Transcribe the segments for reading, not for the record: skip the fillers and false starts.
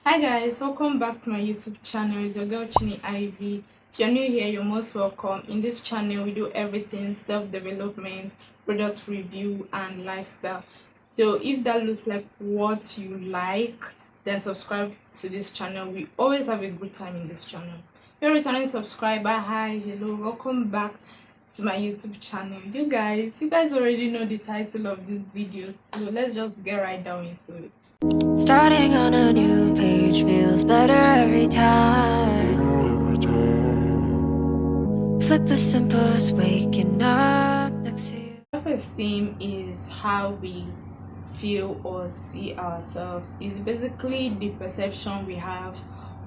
Hi guys, welcome back to my YouTube channel. It's your girl Chini Ivy. If you're new here, you're most welcome. In this channel, we do everything self-development, product review, and lifestyle. So if that looks like what you like, then subscribe to this channel. We always have a good time in this channel. If you're a returning subscriber, hi, hello, welcome back to my YouTube channel. You guys already know the title of this video, so let's just get right down into it. Starting on a new page feels better every time. Flip the simplest, waking up next to you. Self-esteem is how we feel or see ourselves. It's basically the perception we have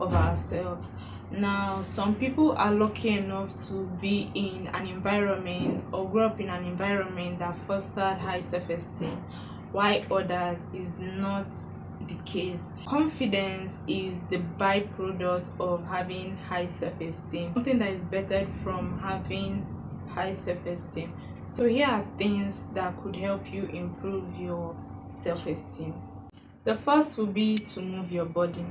of ourselves. Now, some people are lucky enough to be in an environment or grow up in an environment that fostered high self-esteem, while others is not the case. Confidence is the byproduct of having high self-esteem, something that is bettered from having high self-esteem. So here are things that could help you improve your self-esteem. The first will be to move your body.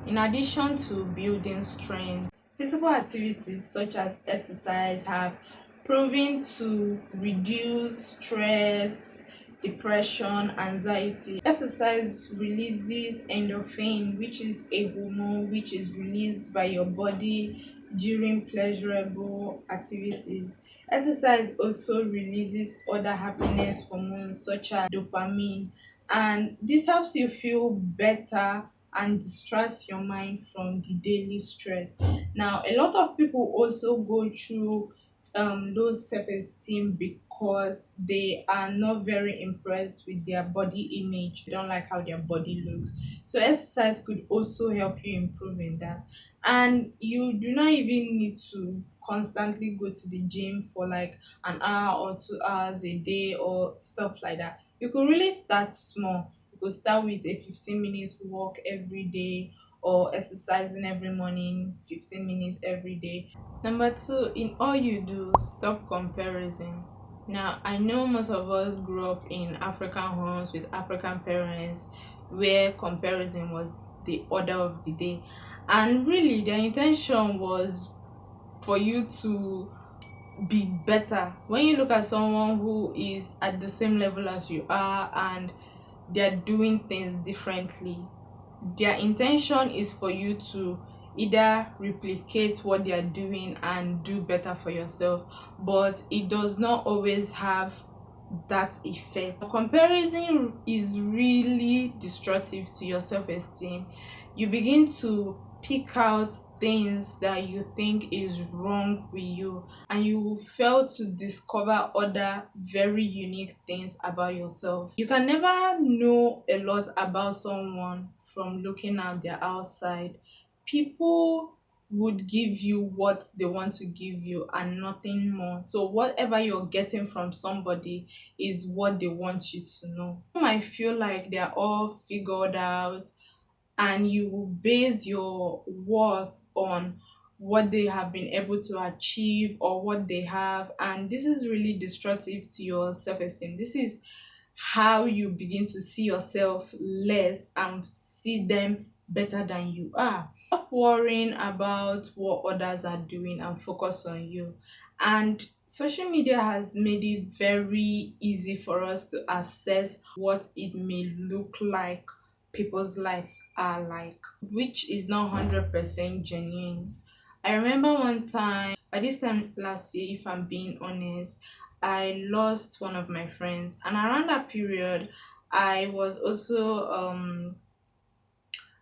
In addition to building strength, physical activities such as exercise have proven to reduce stress, depression, anxiety. Exercise releases endorphin, which is a hormone which is released by your body during pleasurable activities. Exercise also releases other happiness hormones such as dopamine, and this helps you feel better and distracts your mind from the daily stress. Now, a lot of people also go through low self-esteem because they are not very impressed with their body image. They don't like how their body looks. So exercise could also help you improve in that. And you do not even need to constantly go to the gym for like an hour or 2 hours a day or stuff like that. You could really start small. You could start with a 15 minutes walk every day or exercising every morning 15 minutes every day. Number two, in all you do, stop comparison. Now, I know most of us grew up in African homes with African parents where comparison was the order of the day. And really, their intention was for you to be better. When you look at someone who is at the same level as you are and they're doing things differently, their intention is for you to either replicate what they are doing and do better for yourself, but it does not always have that effect. Comparison is really destructive to your self-esteem. You begin to pick out things that you think is wrong with you, and you will fail to discover other very unique things about yourself. You can never know a lot about someone from looking at their outside. People would give you what they want to give you and nothing more. So whatever you're getting from somebody is what they want you to know. You might feel like they're all figured out, and you will base your worth on what they have been able to achieve or what they have, and this is really destructive to your self-esteem. This is how you begin to see yourself less and see them better than you are. Stop worrying about what others are doing and focus on you. And social media has made it very easy for us to assess what it may look like people's lives are like, which is not 100% genuine. I remember one time, by this time last year, if I'm being honest, I lost one of my friends, and around that period, I was also um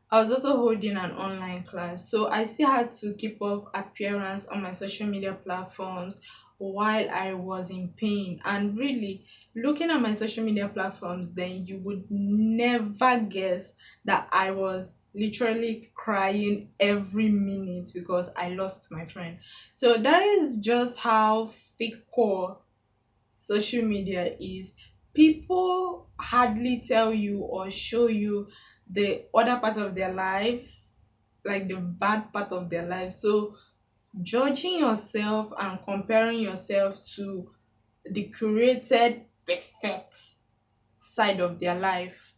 I was also holding an online class, so I still had to keep up appearance on my social media platforms while I was in pain. And really, looking at my social media platforms, then you would never guess that I was literally crying every minute because I lost my friend. So that is just how fickle social media is. People hardly tell you or show you the other part of their lives, like the bad part of their lives. So judging yourself and comparing yourself to the curated perfect side of their life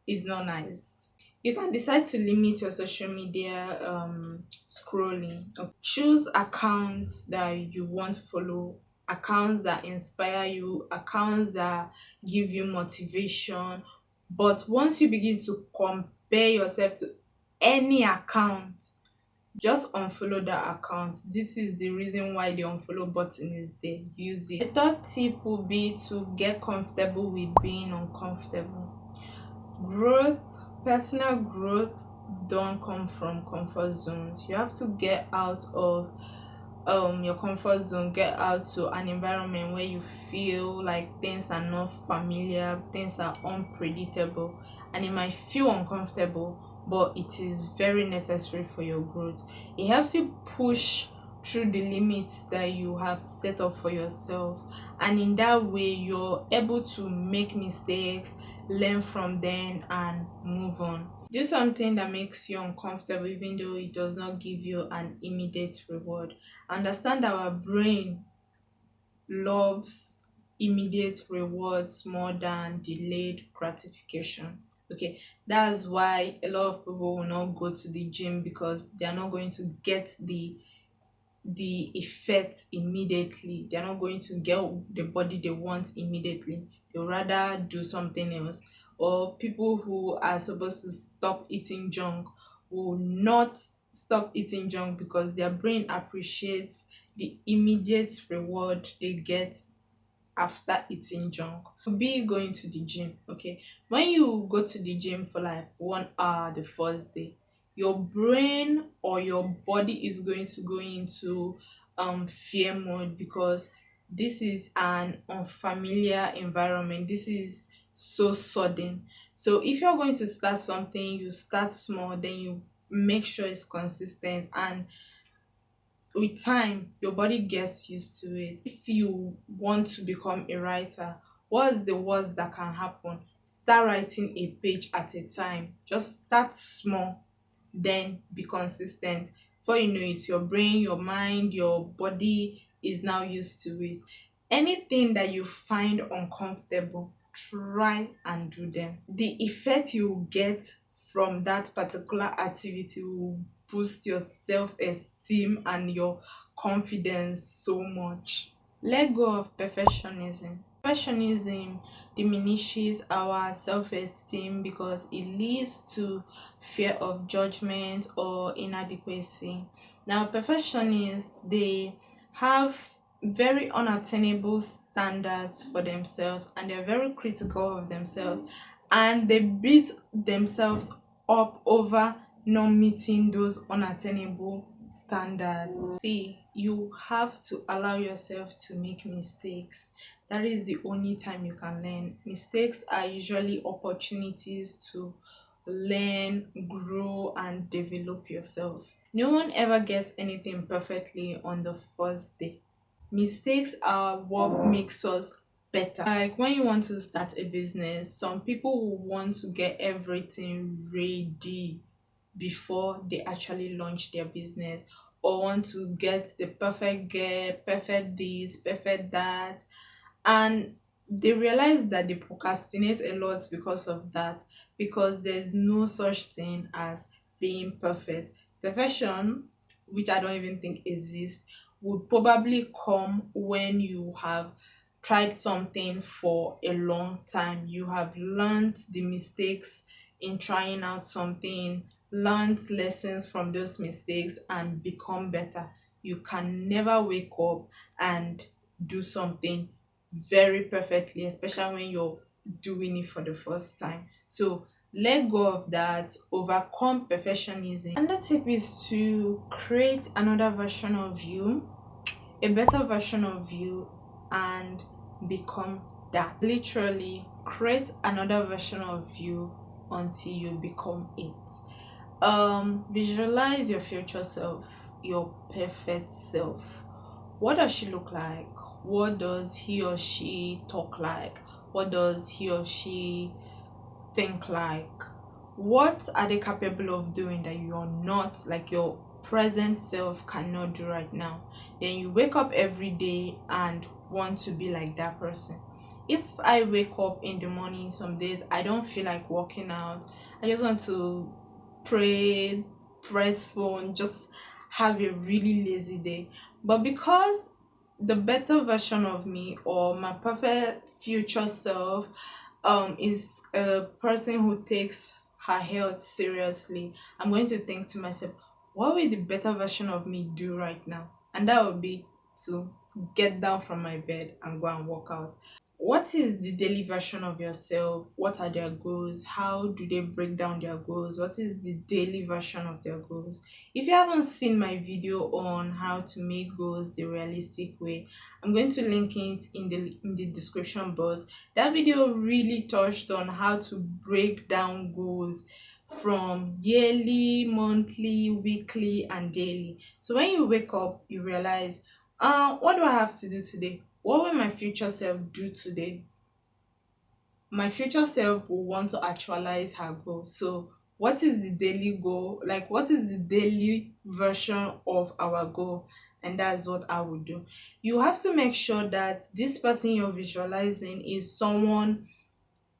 is not nice. You can decide to limit your social media scrolling. Choose accounts that you want to follow, accounts that inspire you, accounts that give you motivation. But once you begin to compare yourself to any account, just unfollow that account. This is the reason why the unfollow button is there. Use it. The third tip will be to get comfortable with being uncomfortable. Growth, personal growth don't come from comfort zones. You have to get out of your comfort zone, get out to an environment where you feel like things are not familiar, things are unpredictable, and it might feel uncomfortable, but it is very necessary for your growth. It helps you push through the limits that you have set up for yourself, and in that way you're able to make mistakes, learn from them, and move on. Do something that makes you uncomfortable even though it does not give you an immediate reward. Understand that our brain loves immediate rewards more than delayed gratification. Okay, that's why a lot of people will not go to the gym, because they are not going to get the effect immediately. They're not going to get the body they want immediately. They'll rather do something else. Or people who are supposed to stop eating junk will not stop eating junk because their brain appreciates the immediate reward they get after eating junk. Be going to the gym. Okay, when you go to the gym for like 1 hour the first day, your brain or your body is going to go into fear mode, because this is an unfamiliar environment. This is so sudden. So if you're going to start something, you start small, then you make sure it's consistent, and with time your body gets used to it. If you want to become a writer, what's the worst that can happen? Start writing a page at a time. Just start small, then be consistent. Before you know it, your brain, your mind, your body is now used to it. Anything that you find uncomfortable, try and do them. The effect you get from that particular activity will boost your self-esteem and your confidence so much. Let go of perfectionism. Perfectionism diminishes our self-esteem because it leads to fear of judgment or inadequacy. Now, perfectionists, they have very unattainable standards for themselves, and they're very critical of themselves, and they beat themselves up over not meeting those unattainable standards. See, you have to allow yourself to make mistakes. That is the only time you can learn. Mistakes are usually opportunities to learn, grow, and develop yourself. No one ever gets anything perfectly on the first day. Mistakes are what makes us better. Like when you want to start a business, some people will want to get everything ready before they actually launch their business, or want to get the perfect gear, perfect this, perfect that, and they realize that they procrastinate a lot because of that, because there's no such thing as being perfect. Perfection, which I don't even think exists, would probably come when you have tried something for a long time. You have learned the mistakes in trying out something, learned lessons from those mistakes, and become better. You can never wake up and do something very perfectly, especially when you're doing it for the first time. So let go of that, overcome perfectionism. Another tip is to create another version of you, a better version of you, and become that. Literally, create another version of you until you become it. Visualize your future self, your perfect self. What does she look like? What does he or she talk like? What does he or she think like? What are they capable of doing that you're not, like your present self cannot do right now? Then you wake up every day and want to be like that person. If I wake up in the morning, some days I don't feel like working out, I just want to pray, press phone, just have a really lazy day. But because the better version of me, or my perfect future self, is a person who takes her health seriously, I'm going to think to myself, what will the better version of me do right now? And that would be to get down from my bed and go and work out. What is the daily version of yourself? What are their goals? How do they break down their goals? What is the daily version of their goals? If you haven't seen my video on how to make goals the realistic way, I'm going to link it in the description box. That video really touched on how to break down goals from yearly, monthly, weekly, and daily. So when you wake up, you realize, what do I have to do today? What will my future self do today? My future self will want to actualize her goal. So what is the daily goal? Like, what is the daily version of our goal? And that's what I would do. You have to make sure that this person you're visualizing is someone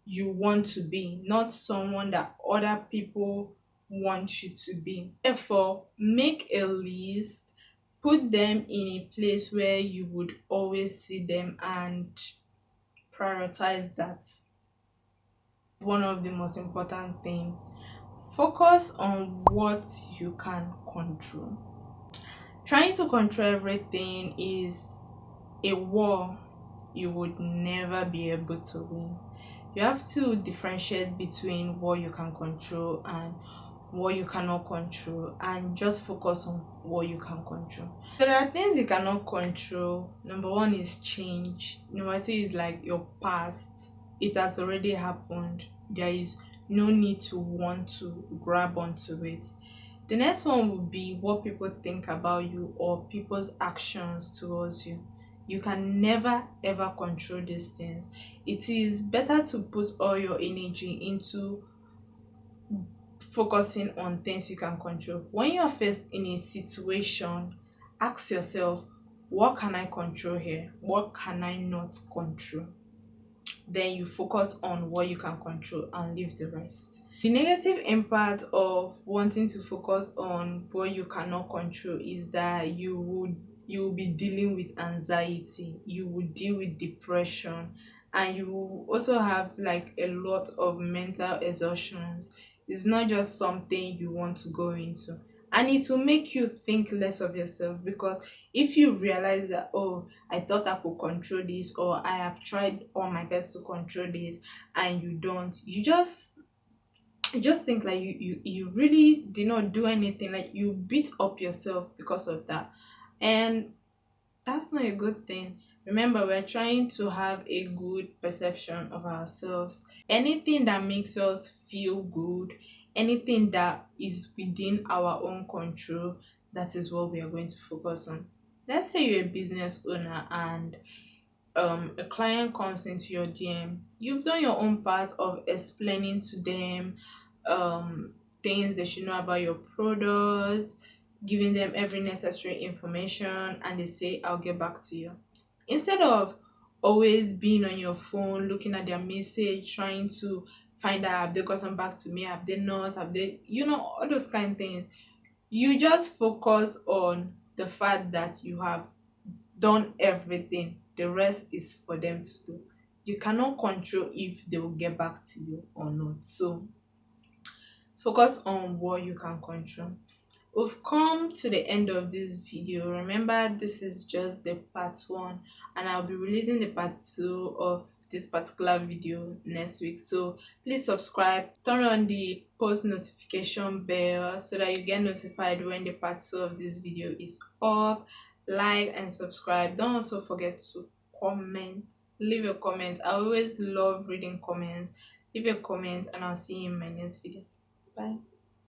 you want to be, not someone that other people want you to be. Therefore, make a list, put them in a place where you would always see them, and prioritize that. One of the most important thing, focus on what you can control. Trying to control everything is a war you would never be able to win. You have to differentiate between what you can control and what you cannot control, and just focus on what you can control. So there are things you cannot control. Number one is change. Number two is like your past. It has already happened. There is no need to want to grab onto it. The next one would be what people think about you or people's actions towards you. You can never ever control these things. It is better to put all your energy into focusing on things you can control. When you're faced in a situation, ask yourself, what can I control here? What can I not control? Then you focus on what you can control and leave the rest. The negative impact of wanting to focus on what you cannot control is that you will be dealing with anxiety, you will deal with depression, and you will also have like a lot of mental exhaustions. It's not just something you want to go into, and it will make you think less of yourself, because if you realize that, oh, I thought I could control this, or I have tried all my best to control this, and you don't, you just think like you really did not do anything, like you beat up yourself because of that. And that's not a good thing. Remember, we're trying to have a good perception of ourselves. Anything that makes us feel good, anything that is within our own control, that is what we are going to focus on. Let's say you're a business owner and a client comes into your DM. You've done your own part of explaining to them things they should know about your product, giving them every necessary information, and they say, I'll get back to you. Instead of always being on your phone, looking at their message, trying to find out, have they gotten back to me, have they not, have they, all those kind of things, you just focus on the fact that you have done everything. The rest is for them to do. You cannot control if they will get back to you or not. So focus on what you can control. We've come to the end of this video. Remember, this is just the part one, and I'll be releasing the part two of this particular video next week. So please subscribe, turn on the post notification bell so that you get notified when the part two of this video is up. Like and subscribe. Don't also forget to comment, leave a comment. I always love reading comments. Leave a comment, and I'll see you in my next video. Bye.